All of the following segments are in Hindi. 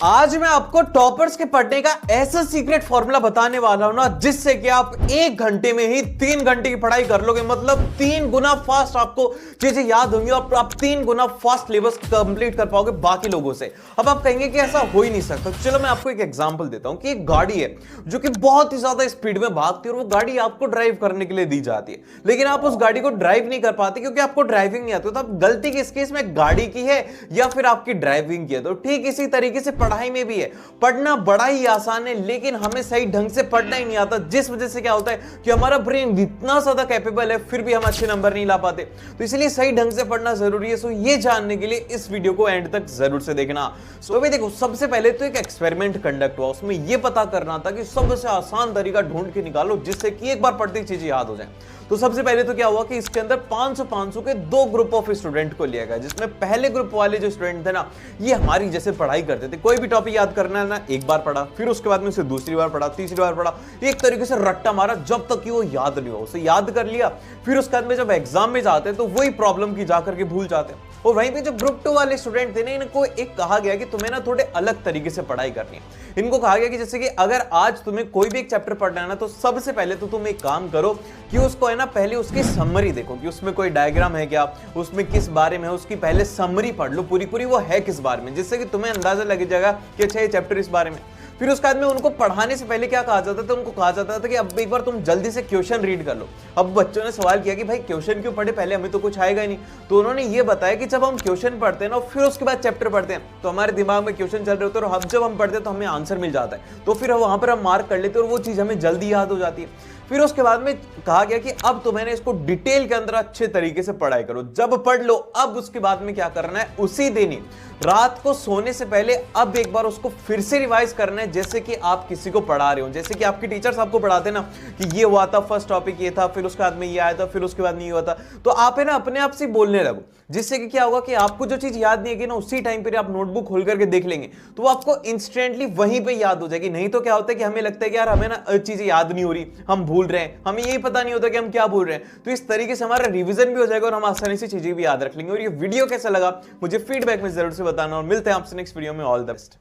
आज मैं आपको टॉपर्स के पढ़ने का ऐसा सीक्रेट फॉर्मूला बताने वाला हूं ना, जिससे कि आप 1 घंटे में ही 3 घंटे की पढ़ाई कर लोगे। मतलब 3 गुना फास्ट आपको चीजें याद होंगी और आप 3 गुना फास्ट सिलेबस कंप्लीट कर पाओगे बाकी लोगों से। अब आप कहेंगे कि ऐसा हो ही नहीं सकता। चलो मैं आपको एक एग्जांपल देता हूं कि एक गाड़ी है जो कि बहुत ही ज्यादा स्पीड में भागती है और वो गाड़ी आपको ड्राइव करने के लिए दी जाती है, लेकिन आप उस गाड़ी को ड्राइव नहीं कर पाते क्योंकि आपको ड्राइविंग नहीं आती। तो अब गलती किस केस में, गाड़ी की है या फिर आपकी ड्राइविंग की है? तो ठीक इसी तरीके से पढ़ाई में भी है। पढ़ना बड़ा ही आसान है, लेकिन हमें सही ढंग से पढ़ना ही नहीं आता, जिस वजह से क्या होता है कि हमारा ब्रेन इतना ज्यादा कैपेबल है फिर भी हम अच्छे नंबर नहीं ला पाते। तो इसलिए सही ढंग से पढ़ना जरूरी है। सो ये जानने के लिए इस वीडियो को एंड तक जरूर से देखना। सो अभी देखो, सबसे पहले तो एक एक्सपेरिमेंट कंडक्ट हुआ, उसमें यह पता करना था कि सबसे आसान तरीका ढूंढ के निकालो जिससे कि एक बार पढ़ती चीजें याद हो जाए। तो सबसे पहले तो क्या हुआ कि इसके अंदर 500 के 2 ग्रुप ऑफ स्टूडेंट को लिया गया, जिसमें पहले ग्रुप वाले जो स्टूडेंट थे ना, ये हमारी जैसे पढ़ाई करते थे। कोई भी टॉपिक याद करना है ना, एक बार पढ़ा, फिर उसके बाद में उसे दूसरी बार पढ़ा, तीसरी बार पढ़ा, एक तरीके से रट्टा मारा जब तक कि वो याद नहीं हो। उसे याद कर लिया, फिर उसके बाद में जब एग्जाम में जाते हैं तो वही प्रॉब्लम की जाकर के भूल जाते हैं। और वहीं पे जो ग्रुप 2 वाले स्टूडेंट थे ना, इनको एक कहा गया कि तुम्हें ना थोड़े अलग तरीके से पढ़ाई करनी है। इनको कहा गया कि जैसे कि अगर आज तुम्हें कोई भी एक चैप्टर पढ़ना है ना, तो सबसे पहले तो तुम एक काम करो कि उसको है ना, पहले उसकी समरी देखो कि उसमें कोई डायग्राम है क्या, उसमें किस बारे में है, उसकी पहले समरी पढ़ लो पूरी पूरी, वो है किस बारे में, जिससे कि तुम्हें अंदाजा लग जाएगा कि अच्छा ये चैप्टर इस बारे में। फिर उसके बाद में उनको पढ़ाने से पहले क्या कहा जाता था, उनको कहा जाता था कि अब एक बार तुम जल्दी से क्वेश्चन रीड कर लो। अब बच्चों ने सवाल किया कि भाई क्वेश्चन क्यों पढ़े, पहले हमें तो कुछ आएगा ही नहीं। तो उन्होंने ये बताया कि जब हम क्वेश्चन पढ़ते हैं ना, फिर उसके बाद चैप्टर पढ़ते हैं, तो हमारे दिमाग में क्वेश्चन चल रहे होते हैं और जब हम पढ़ते हैं तो हमें आंसर मिल जाता है, तो फिर वहां पर हम मार्क कर लेते हैं और वो चीज हमें जल्दी याद हो जाती है। फिर उसके बाद में कहा गया कि अब तो मैंने इसको डिटेल के अंदर अच्छे तरीके से पढ़ाई करो। जब पढ़ लो, अब उसके बाद में क्या करना है, उसी दिन ही रात को सोने से पहले अब एक बार उसको फिर से रिवाइज करना है, जैसे कि आप किसी को पढ़ा रहे हो। जैसे कि आपके टीचर्स आपको पढ़ाते ना कि ये हुआ था, फर्स्ट टॉपिक ये था, फिर उसके बाद में ये आया था, फिर उसके बाद नहीं हुआ था। तो आप है ना अपने आप से बोलने लगो, जिससे कि क्या होगा कि आपको जो चीज याद नहीं है ना, उसी टाइम पे आप नोटबुक खोल करके देख लेंगे तो वो आपको इंस्टेंटली वहीं पे याद हो जाएगी। नहीं तो क्या होता है कि हमें लगता है कि यार हमें ना चीजें याद नहीं हो रही, हम भूल रहे हैं, हमें यही पता नहीं होता कि हम क्या भूल रहे हैं। तो इस तरीके से हमारा रिवीजन भी हो जाएगा और हम आसानी से चीजें भी याद रख लेंगे। और ये वीडियो कैसा लगा मुझे फीडबैक में जरूर से बताना, और मिलते हैं आपसे नेक्स्ट वीडियो में। All the best.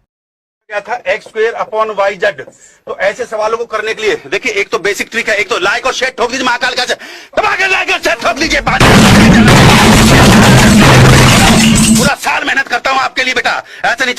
क्या था x²/y/z। तो ऐसे सवालों को करने के लिए देखिए, एक तो बेसिक ट्रिक है, एक तो लाइक और शेयर ठोक दीजिए, महाकाल का लाइक और शेयर ठोक दीजिए। पूरा साल मेहनत करता हूं आपके लिए बेटा, ऐसा नहीं चलेगा।